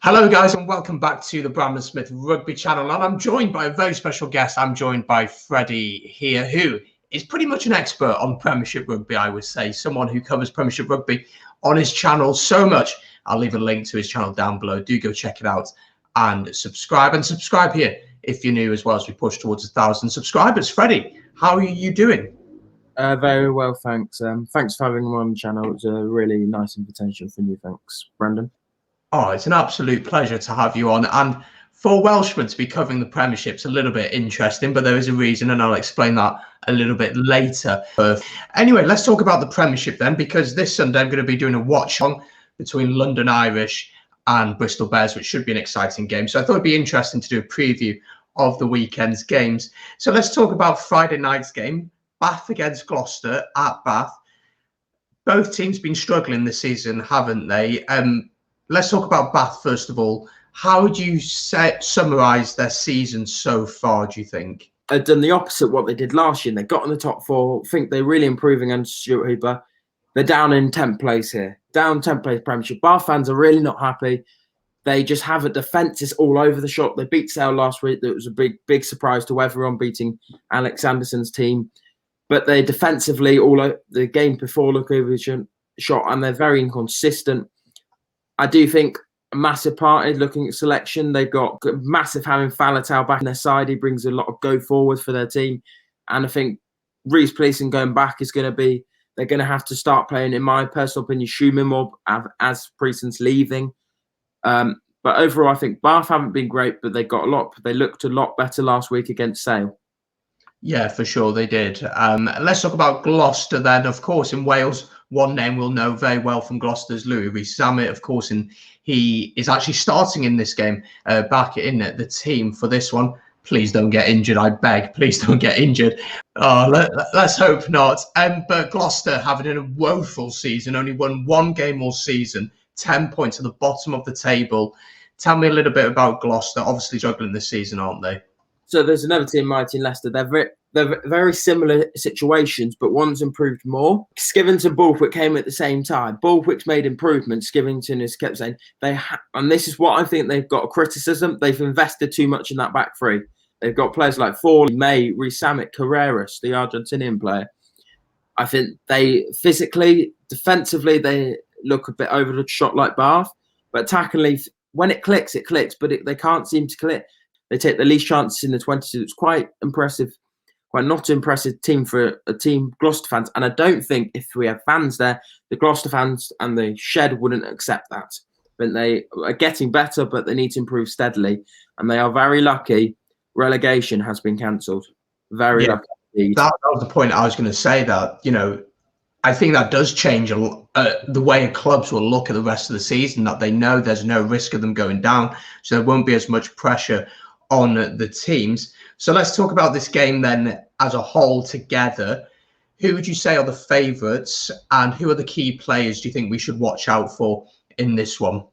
Hello guys and welcome back to the Bramley Smith Rugby channel, and I'm joined by a very special guest. I'm joined by Freddie here, who is pretty much an expert on Premiership Rugby, I would say. Someone who covers Premiership Rugby on his channel so much. I'll leave a link to his channel down below. Do go check it out and subscribe. And subscribe here if you're new as well, as we push towards 1,000 subscribers. Freddie, how are you doing? Very well, thanks. Thanks for having me on the channel. It's a really nice invitation from you. Thanks, Brendan. Oh, it's an absolute pleasure to have you on. And for Welshmen to be covering the Premiership's a little bit interesting, but there is a reason, and I'll explain that a little bit later. Anyway, let's talk about the Premiership then, because this Sunday I'm going to be doing a watch-on between London Irish and Bristol Bears, which should be an exciting game. So I thought it'd be interesting to do a preview of the weekend's games. So let's talk about Friday night's game, Bath against Gloucester at Bath. Both teams been struggling this season, haven't they? Let's talk about Bath first of all. How would you summarise their season so far, do you think? They've done the opposite of what they did last year. They got in the top four. I think they're really improving under Stuart Hooper. They're down in 10th place here. Down 10th place Premiership. Bath fans are really not happy. They just have a defences all over the shop. They beat Sale last week. That was a big surprise to everyone, beating Alex Anderson's team. But they defensively, all the game before look over the shot, and they're very inconsistent. I do think a massive part is looking at selection. They've got massive having Faletau back on their side. He brings a lot of go forward for their team. And I think Reece Gleeson going back is going to be, they're going to have to start playing, in my personal opinion, Schumann more as Prieston's leaving. But overall, I think Bath haven't been great, but they looked a lot better last week against Sale. Yeah, for sure they did. Let's talk about Gloucester then. Of course, in Wales, one name we'll know very well from Gloucester's Louis Rees-Zammit, of course, and he is actually starting in this game, back in the team for this one. Please don't get injured, I beg. Please don't get injured. Oh, let's hope not. But Gloucester, having a woeful season, only won one game all season, 10 points at the bottom of the table. Tell me a little bit about Gloucester. Obviously struggling this season, aren't they? So there's another team, my team, Leicester. They're very similar situations, but one's improved more. Skivington and Borthwick came at the same time. Borthwick's made improvements. Skivington has kept saying and this is what I think they've got a criticism. They've invested too much in that back three. They've got players like Forley, May, Rees-Zammit, Carreras, the Argentinian player. I think they physically, defensively, they look a bit over the shot like Bath, but attackingly, when it clicks, but they can't seem to click. They take the least chances in the 22. It's quite impressive, quite not impressive team for a team, Gloucester fans. And I don't think if we have fans there, the Gloucester fans and the shed wouldn't accept that. But they are getting better, but they need to improve steadily. And they are very lucky. Relegation has been cancelled. Very lucky indeed. That was the point I was going to say, that, you know, I think that does change the way clubs will look at the rest of the season, that they know there's no risk of them going down. So there won't be as much pressure on the teams. So let's talk about this game then as a whole together. Who would you say are the favourites, and who are the key players do you think we should watch out for in this one?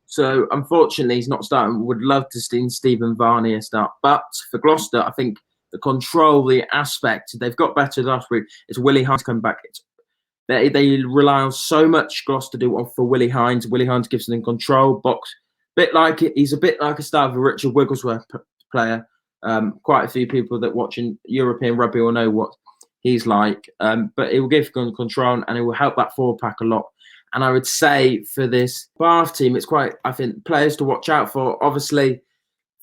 So unfortunately, he's not starting. Would love to see Stephen Varney start, but for Gloucester, I think the control, the aspect, they've got better last week. It's Willie Hines coming back. They rely on so much Gloucester do for Willie Hines. Willie Hines gives them control, box. He's a bit like a style of a Richard Wigglesworth player. Quite a few people that watching European rugby will know what he's like. But it will give control, and it will help that forward pack a lot. And I would say for this Bath team, it's quite, I think, players to watch out for. Obviously,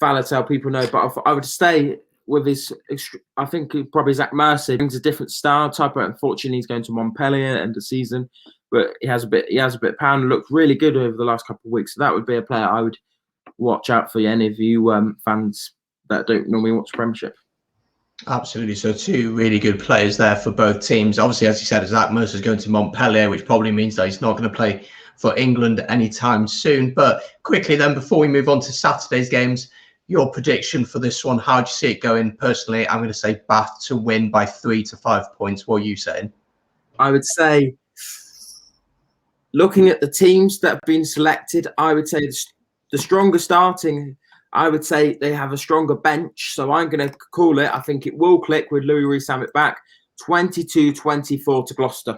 Faletau, people know, but I would stay with his, I think probably Zach Mercer brings a different style type. Unfortunately, he's going to Montpellier at the end of the season, but he has a bit of power and looked really good over the last couple of weeks. So that would be a player I would watch out for. Any of you fans that don't normally watch Premiership. Absolutely. So two really good players there for both teams. Obviously, as you said, Zach Mercer's going to Montpellier, which probably means that he's not going to play for England anytime soon. But quickly then, before we move on to Saturday's games, your prediction for this one, how do you see it going? Personally, I'm going to say Bath to win by 3 to 5 points. What are you saying? I would say, looking at the teams that have been selected, I would say the stronger starting, I would say they have a stronger bench. So I'm going to call it, I think it will click with Louis Rees-Zammit back, 22-24 to Gloucester.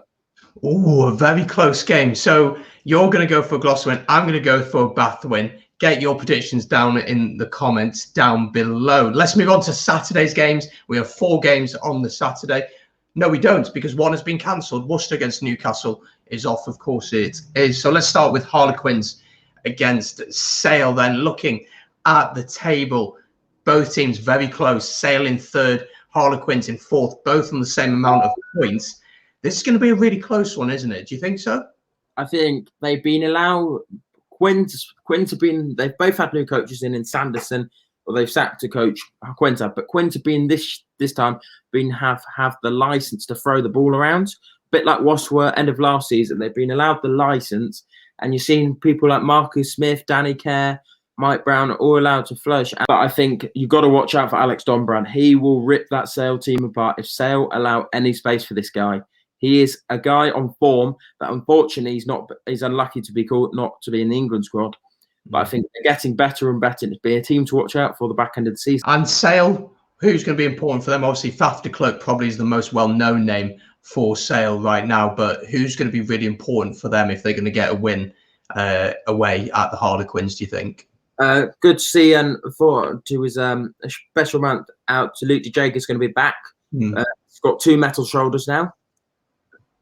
Oh, a very close game. So you're going to go for a Gloucester win. I'm going to go for a Bath win. get your predictions down in the comments down below. Let's move on to Saturday's games. We have 4 games on the Saturday. No, we don't, because one has been cancelled. Worcester against Newcastle is off, of course it is. So let's start with Harlequins against Sale then. Looking at the table, both teams very close. Sale in 3rd, Harlequins in 4th, both on the same amount of points. This is going to be a really close one, isn't it? Do you think so? I think they've been allowed... Quint have been... They've both had new coaches in Sanderson, or they've sacked to coach Quinta. But Quint have been this time have the license to throw the ball around. A bit like Wasps were end of last season. They've been allowed the license. And you've seen people like Marcus Smith, Danny Kerr, Mike Brown are all allowed to flourish. But I think you've got to watch out for Alex Donbrand. He will rip that Sale team apart if Sale allow any space for this guy. He is a guy on form that unfortunately he's unlucky to be called not to be in the England squad. But I think they're getting better and better. It's be a team to watch out for the back end of the season. And Sale, who's going to be important for them? Obviously, Faf de Klerk probably is the most well-known name for Sale right now. But who's going to be really important for them if they're going to get a win away at the Harlequins, do you think? Good to see, and to his a special amount out to Luke de Jager is going to be back. He's got 2 metal shoulders now.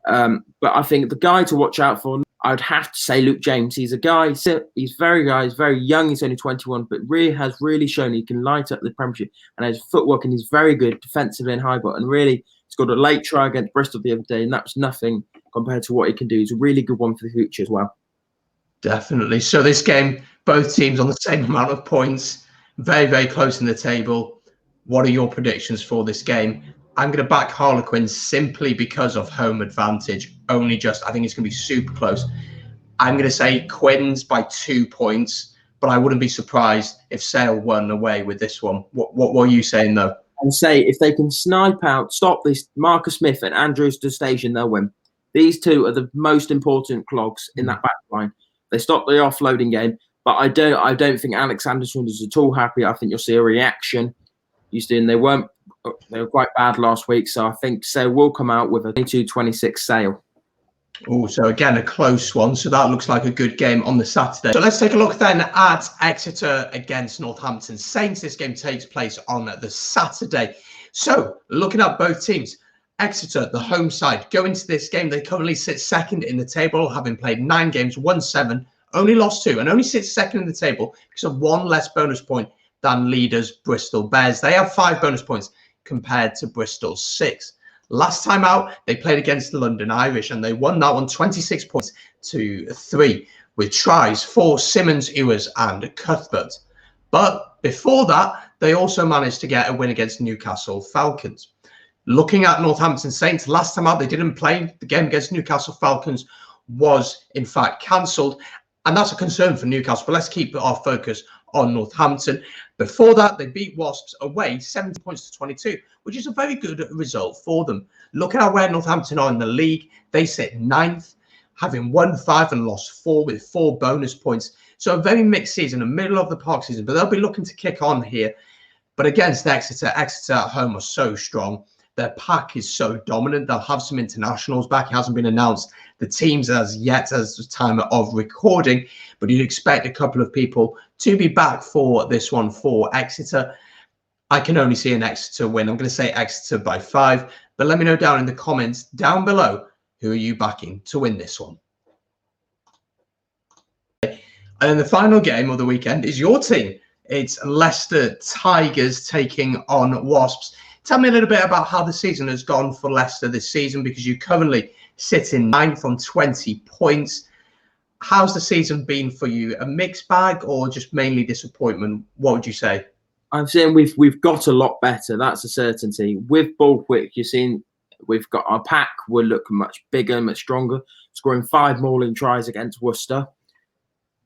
But I think the guy to watch out for, I'd have to say Luke James. He's a guy, he's very young, he's only 21, but has really shown he can light up the Premiership. And his footwork, and he's very good defensively and high ball. And really, he's got a late try against Bristol the other day, and that was nothing compared to what he can do. He's a really good one for the future as well. Definitely. So this game, both teams on the same amount of points, very close in the table. What are your predictions for this game? I'm going to back Harlequins simply because of home advantage. I think it's going to be super close. I'm going to say Quins by 2 points, but I wouldn't be surprised if Sale won away with this one. What were you saying, though? And say if they can stop this Marcus Smith and Andrews to station, they'll win. These 2 are the most important clogs in that back line. They stop the offloading game, but I don't think Alex Anderson is at all happy. I think you'll see a reaction. They were quite bad last week, so I think Sale will come out with a 22-26 Sale. Oh, so again, a close one. So that looks like a good game on the Saturday. So let's take a look then at Exeter against Northampton Saints. This game takes place on the Saturday. So looking at both teams, Exeter, the home side, go into this game. They currently sit 2nd in the table, having played 9 games, won 7, only lost 2, and only sits 2nd in the table because of 1 less bonus point than leaders Bristol Bears. They have 5 bonus points compared to Bristol's 6. Last time out, they played against the London Irish, and they won that one 26 points to 3, with tries for Simmons, Ewers, and Cuthbert. But before that, they also managed to get a win against Newcastle Falcons. Looking at Northampton Saints, last time out, they didn't play. The game against Newcastle Falcons was, in fact, cancelled. And that's a concern for Newcastle. But let's keep our focus on Northampton. Before that, they beat Wasps away 70 points to 22, which is a very good result for them. Look at where Northampton are in the league. They sit 9th, having won 5 and lost 4 with 4 bonus points. So a very mixed season, a middle of the park season, but they'll be looking to kick on here. But against Exeter at home are so strong. Their pack is so dominant. They'll have some internationals back. It hasn't been announced the teams as yet as the time of recording, but you'd expect a couple of people to be back for this one for Exeter. I can only see an Exeter win. I'm going to say Exeter by 5, but let me know down in the comments down below, who are you backing to win this one? And then the final game of the weekend is your team. It's Leicester Tigers taking on Wasps. Tell me a little bit about how the season has gone for Leicester this season, because you currently sit in 9th on 20 points. How's the season been for you? A mixed bag or just mainly disappointment? What would you say? I'm saying we've got a lot better. That's a certainty. With Borthwick, you've seen we've got our pack. We're looking much bigger, much stronger, scoring 5 mauling tries against Worcester.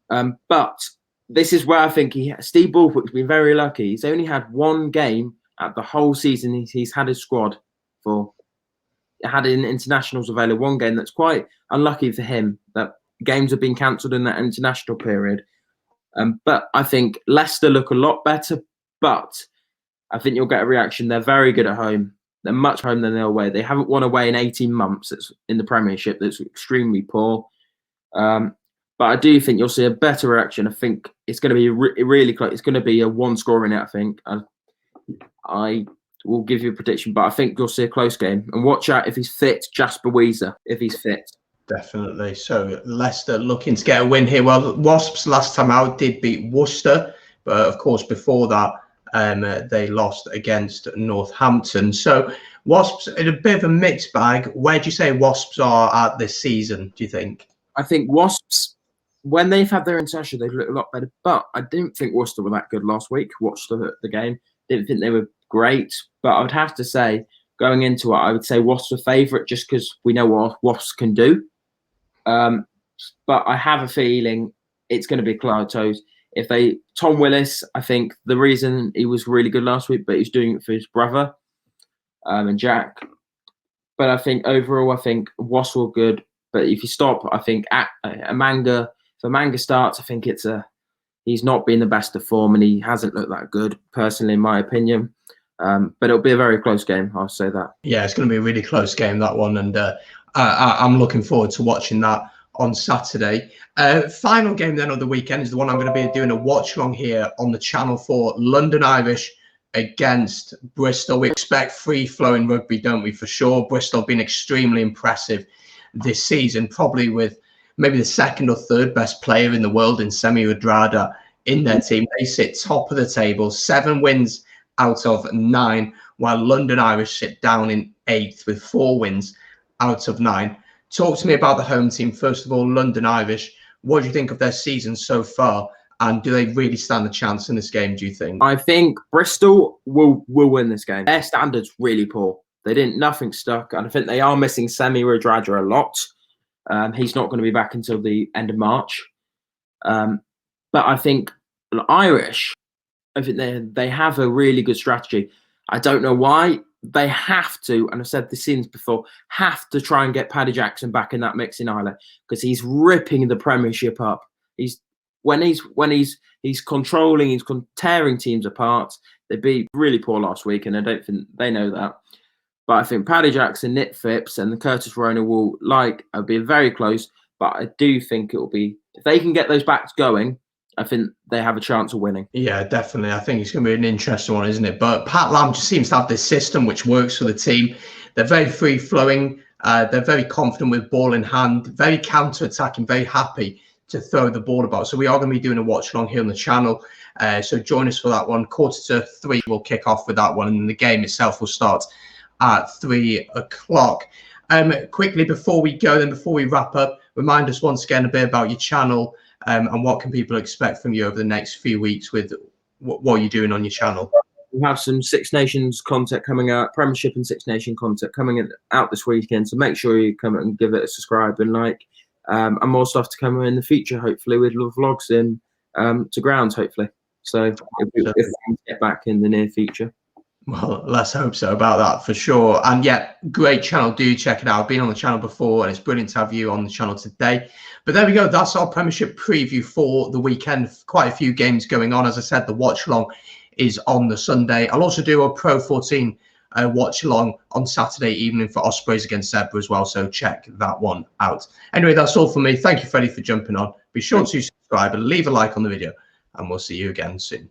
But this is where I think Steve Borthwick's been very lucky. He's only had 1 game at the whole season. He's had his squad for, had in internationals available 1 game. That's quite unlucky for him that games have been cancelled in that international period. But I think Leicester look a lot better, but I think you'll get a reaction. They're very good at home. They're much home than they're away. They haven't won away in 18 months. It's in the Premiership. That's extremely poor. But But I do think you'll see a better reaction. I think it's going to be really close. It's going to be a one-score in it, I think. I will give you a prediction, but I think you'll see a close game. And watch out if he's fit, Jasper Weezer, if he's fit. Definitely. So Leicester looking to get a win here. Well, Wasps last time out did beat Worcester, but of course before that they lost against Northampton. So Wasps in a bit of a mixed bag. Where do you say Wasps are at this season, do you think? I think Wasps, when they've had their international, they've looked a lot better. But I didn't think Worcester were that good last week. Watched the game. Didn't think they were great. But I would have to say, going into it, I would say Wasps are favourite just because we know what Wasps can do. But I have a feeling it's going to be close. Tom Willis, I think the reason he was really good last week, but he's doing it for his brother and Jack. But I think overall, I think Wasps were good. But if you stop, I think Amanga, if Amanga starts, I think he's not been the best of form and he hasn't looked that good, personally, in my opinion. But it'll be a very close game, I'll say that. Yeah, it's going to be a really close game, that one. And I'm looking forward to watching that on Saturday. Final game then of the weekend is the one I'm going to be doing a watch along here on the channel for, London Irish against Bristol. We expect free-flowing rugby, don't we, for sure. Bristol have been extremely impressive this season, probably with maybe the second or third best player in the world in Semi Radradra in their team. They sit top of the table, 7 wins out of 9, while London Irish sit down in 8th with 4 wins out of 9. Talk to me about the home team. First of all, London Irish. What do you think of their season so far? And do they really stand a chance in this game, do you think? I think Bristol will win this game. Their standard's really poor. They didn't, nothing stuck. And I think they are missing Semi Radradra a lot. He's not going to be back until the end of March. But I think Irish, I think they have a really good strategy. I don't know why. They have to, and I've said this since before, have to try and get Paddy Jackson back in that mix in Ireland because he's ripping the Premiership up. When he's controlling, he's tearing teams apart. They beat really poor last week, and I don't think they know that. But I think Paddy Jackson, Nick Phipps, and the Curtis Rona will be very close. But I do think it will be, if they can get those backs going, I think they have a chance of winning. Yeah, definitely. I think it's going to be an interesting one, isn't it? But Pat Lam just seems to have this system which works for the team. They're very free-flowing. They're very confident with ball in hand, very counter-attacking, very happy to throw the ball about. So we are going to be doing a watch-along here on the channel. So join us for that one. 2:45 we'll kick off with that one, and the game itself will start at 3 o'clock. Quickly, before we go, before we wrap up, remind us once again a bit about your channel. And what can people expect from you over the next few weeks with what you're doing on your channel? We have some Six Nations content coming out, Premiership and Six Nation content coming out this weekend. So make sure you come and give it a subscribe and like. And more stuff to come in the future, hopefully, with vlogs in to grounds, hopefully. So if we get back in the near future. Well, let's hope so about that for sure. And yeah, great channel. Do check it out. I've been on the channel before and it's brilliant to have you on the channel today. But there we go. That's our Premiership preview for the weekend. Quite a few games going on. As I said, the watch along is on the Sunday. I'll also do a Pro 14 watch along on Saturday evening for Ospreys against Zebra as well. So check that one out. Anyway, that's all for me. Thank you, Freddie, for jumping on. Be sure to subscribe and leave a like on the video. And we'll see you again soon.